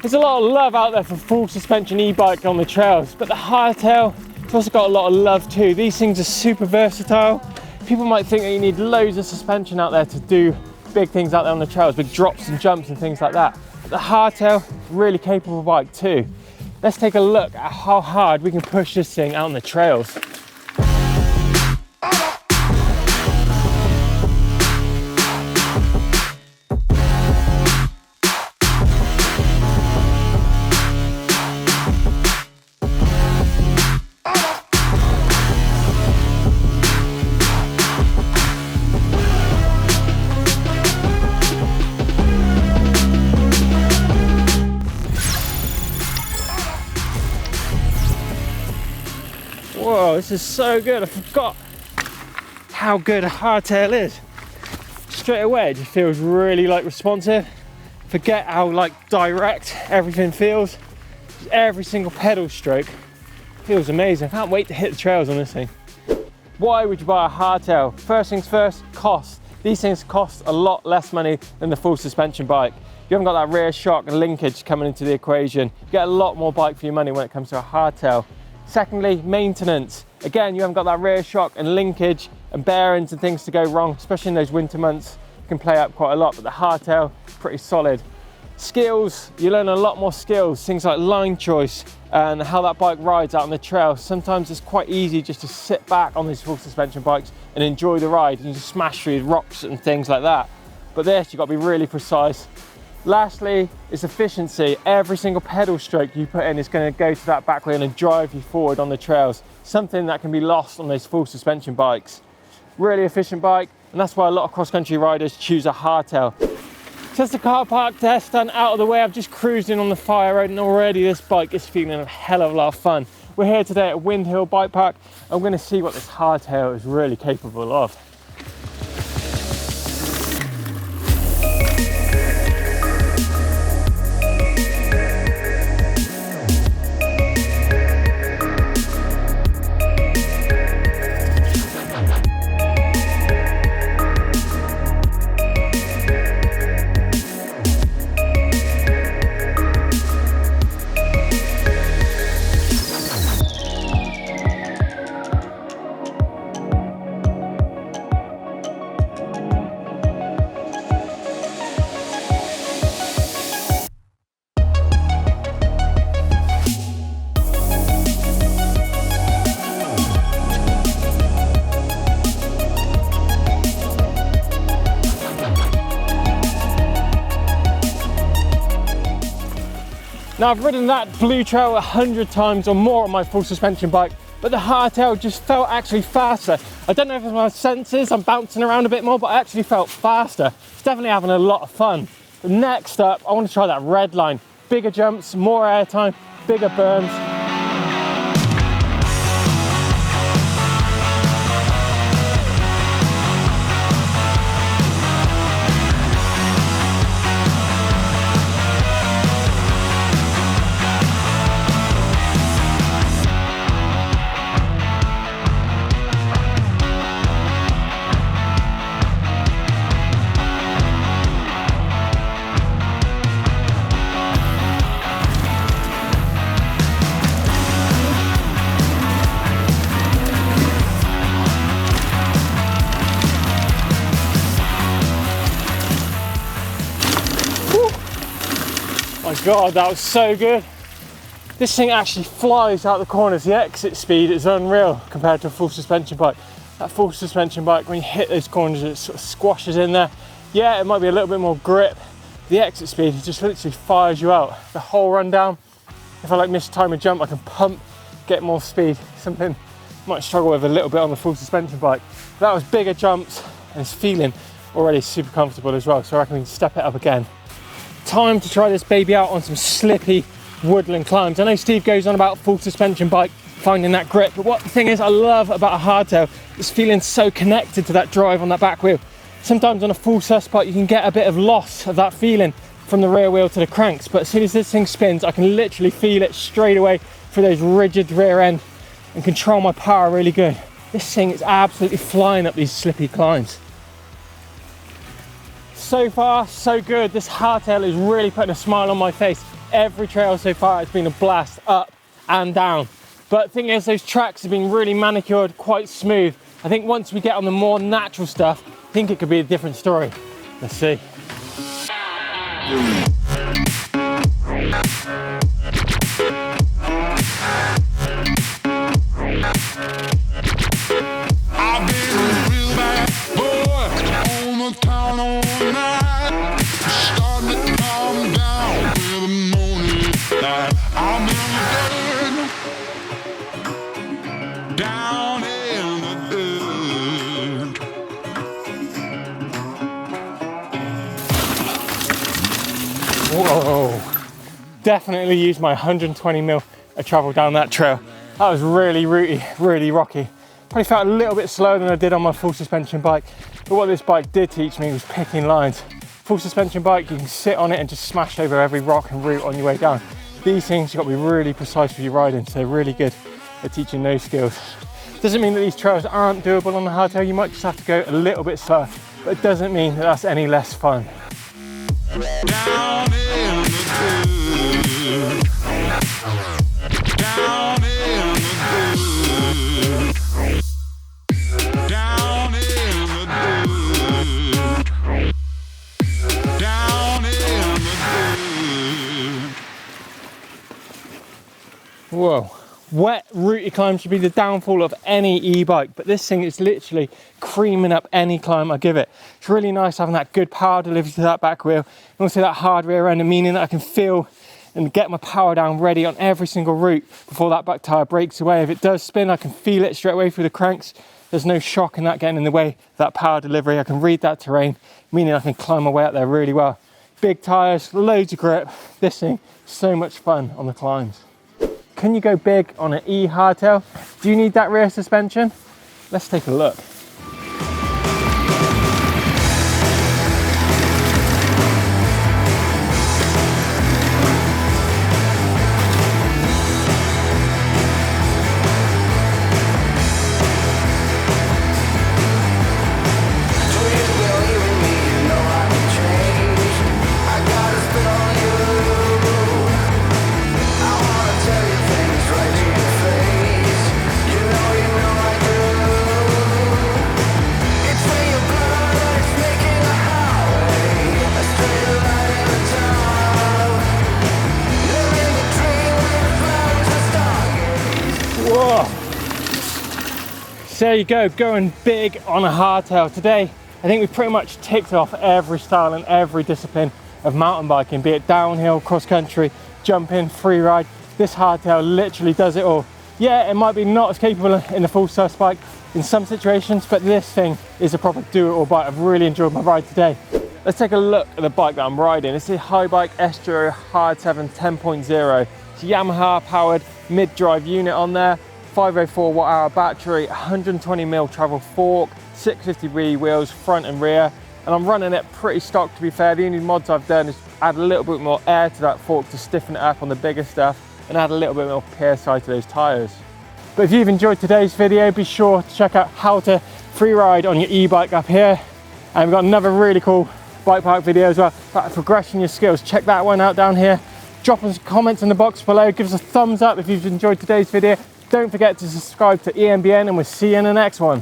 There's a lot of love out there for full suspension e-bike on the trails, but the hardtail, it's also got a lot of love too. These things are super versatile. People might think that you need loads of suspension out there to do big things out there on the trails, big drops and jumps and things like that. But the hardtail, really capable bike too. Let's take a look at how hard we can push this thing out on the trails. Whoa, this is so good. I forgot how good a hardtail is. Straight away, it just feels really like responsive. Forget how like direct everything feels. Just every single pedal stroke feels amazing. I can't wait to hit the trails on this thing. Why would you buy a hardtail? First things first, cost. These things cost a lot less money than the full suspension bike. You haven't got that rear shock and linkage coming into the equation. You get a lot more bike for your money when it comes to a hardtail. Secondly, maintenance. Again, you haven't got that rear shock and linkage and bearings and things to go wrong, especially in those winter months. It can play up quite a lot, but the hardtail, pretty solid. Skills, you learn a lot more skills, things like line choice and how that bike rides out on the trail. Sometimes it's quite easy just to sit back on these full suspension bikes and enjoy the ride and just smash through rocks and things like that. But this, you've got to be really precise. Lastly is efficiency. Every single pedal stroke you put in is going to go to that back wheel and drive you forward on the trails. Something that can be lost on those full suspension bikes. Really efficient bike, and that's why a lot of cross-country riders choose a hardtail. So that's the car park test done out of the way. I've just cruised in on the fire road and already this bike is feeling a hell of a lot of fun. We're here today at Wind Hill Bike Park. I'm going to see what this hardtail is really capable of. Now I've ridden that blue trail 100 times or more on my full suspension bike, but the hardtail just felt actually faster. I don't know if it's my senses, I'm bouncing around a bit more, but I actually felt faster. It's definitely having a lot of fun. But next up, I want to try that red line. Bigger jumps, more airtime, bigger berms. My God, that was so good. This thing actually flies out the corners. The exit speed is unreal compared to a full suspension bike. That full suspension bike, when you hit those corners, it sort of squashes in there. Yeah, it might be a little bit more grip. The exit speed, it just literally fires you out. The whole rundown, if I like miss time a jump, I can pump, get more speed. Something I might struggle with a little bit on the full suspension bike. But that was bigger jumps and it's feeling already super comfortable as well. So I reckon we can step it up again. Time to try this baby out on some slippy woodland climbs. I know Steve goes on about full suspension bike, finding that grip, but what the thing is I love about a hardtail is feeling so connected to that drive on that back wheel. Sometimes on a full sus bike you can get a bit of loss of that feeling from the rear wheel to the cranks, but as soon as this thing spins I can literally feel it straight away through those rigid rear end and control my power really good. This thing is absolutely flying up these slippy climbs. So far, so good. This hardtail is really putting a smile on my face. Every trail so far has been a blast up and down. But the thing is, those tracks have been really manicured, quite smooth. I think once we get on the more natural stuff, I think it could be a different story. Let's see. Whoa, definitely used my 120mm of travel down that trail. That was really rooty, really rocky. Probably felt a little bit slower than I did on my full suspension bike, but what this bike did teach me was picking lines. Full suspension bike, you can sit on it and just smash over every rock and root on your way down. These things, you've got to be really precise with your riding, so really good at teaching those skills. Doesn't mean that these trails aren't doable on the hardtail, you might just have to go a little bit slower, but it doesn't mean that that's any less fun. Down in the dirt. Down in the dirt. Down in the dirt. Down in the dirt. Whoa. Wet, rooty climb should be the downfall of any e-bike, but this thing is literally creaming up any climb I give it. It's really nice having that good power delivery to that back wheel, and also that hard rear end, meaning that I can feel and get my power down ready on every single route before that back tyre breaks away. If it does spin, I can feel it straight away through the cranks. There's no shock in that getting in the way of that power delivery. I can read that terrain, meaning I can climb my way up there really well. Big tyres, loads of grip. This thing, so much fun on the climbs. Can you go big on an e-hardtail? Do you need that rear suspension? Let's take a look. So there you go, going big on a hardtail. Today, I think we've pretty much ticked off every style and every discipline of mountain biking, be it downhill, cross country, jumping, free ride. This hardtail literally does it all. Yeah, it might be not as capable in the full sus bike in some situations, but this thing is a proper do-it-all bike. I've really enjoyed my ride today. Let's take a look at the bike that I'm riding. It's a High-Bike S-Duro Hard 7 10.0. It's a Yamaha powered mid-drive unit on there. 504 watt-hour battery, 120mm travel fork, 650B wheels front and rear, and I'm running it pretty stock to be fair. The only mods I've done is add a little bit more air to that fork to stiffen it up on the bigger stuff and add a little bit more PSI to those tyres. But if you've enjoyed today's video, be sure to check out how to free ride on your e-bike up here, and we've got another really cool bike park video as well about progressing your skills. Check that one out down here. Drop us comments in the box below, give us a thumbs up if you've enjoyed today's video. Don't forget to subscribe to EMBN, and we'll see you in the next one.